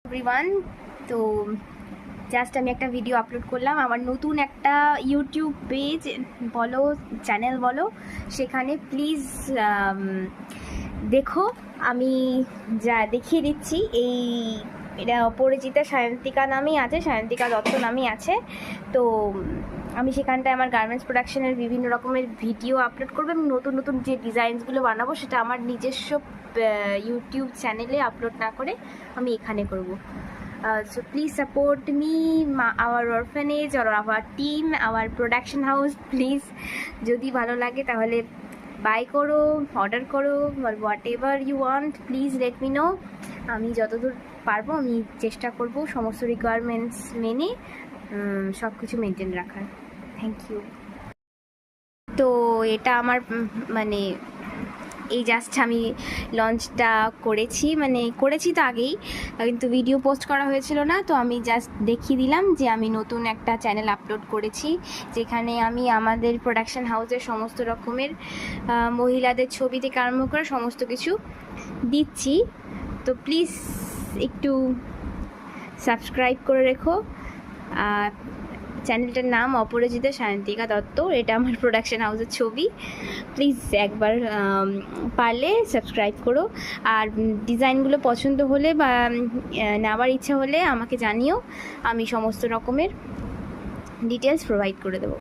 Everyone, তো just আমি একটা ভিডিও আপলোড করলাম আমার নতুন একটা ইউটিউব পেজ বলো, চ্যানেল বলো, সেখানে প্লিজ দেখো। আমি যা দেখিয়ে দিচ্ছি, এটা অপরাজিতা সায়ন্তিকা নামেই আছে, সায়ন্তিকা দত্ত নামেই আছে। তো আমি সেখানটায় আমার গার্মেন্টস প্রোডাকশনের বিভিন্ন রকমের ভিডিও আপলোড করবো এবং নতুন নতুন যে ডিজাইনসগুলো বানাবো সেটা আমার নিজস্ব ইউটিউব চ্যানেলে আপলোড না করে আমি এখানে করব। So please support me, our orphanage or our team, our production house. Please, যদি ভালো লাগে তাহলে বাই করো, অর্ডার করো, whatever you want, please let me know. আমি যতদূর পারবো আমি চেষ্টা করব সমস্ত রিকোয়ারমেন্টস মেনে সব কিছু মেনটেন রাখার। Thank you. তো এটা আমার মানে এই জাস্ট আমি লঞ্চটা করেছি তো আগেই, কিন্তু ভিডিও পোস্ট করা হয়েছিল না। তো আমি জাস্ট দেখিয়ে দিলাম যে আমি নতুন একটা চ্যানেল আপলোড করেছি, যেখানে আমি আমাদের প্রোডাকশন হাউসের সমস্ত রকমের মহিলাদের ছবি থেকে আরম্ভ করে সমস্ত কিছু দিচ্ছি। তো প্লিজ একটু সাবস্ক্রাইব করে রেখো। চ্যানেলটার নাম অপরাজিতা সায়ন্তিকা দত্ত, এটা আমার প্রোডাকশন হাউসের ছবি। প্লিজ একবার পারলে সাবস্ক্রাইব করো, আর ডিজাইনগুলো পছন্দ হলে বা নেওয়ার ইচ্ছা হলে আমাকে জানিও, আমি সমস্ত রকমের ডিটেলস প্রোভাইড করে দেবো।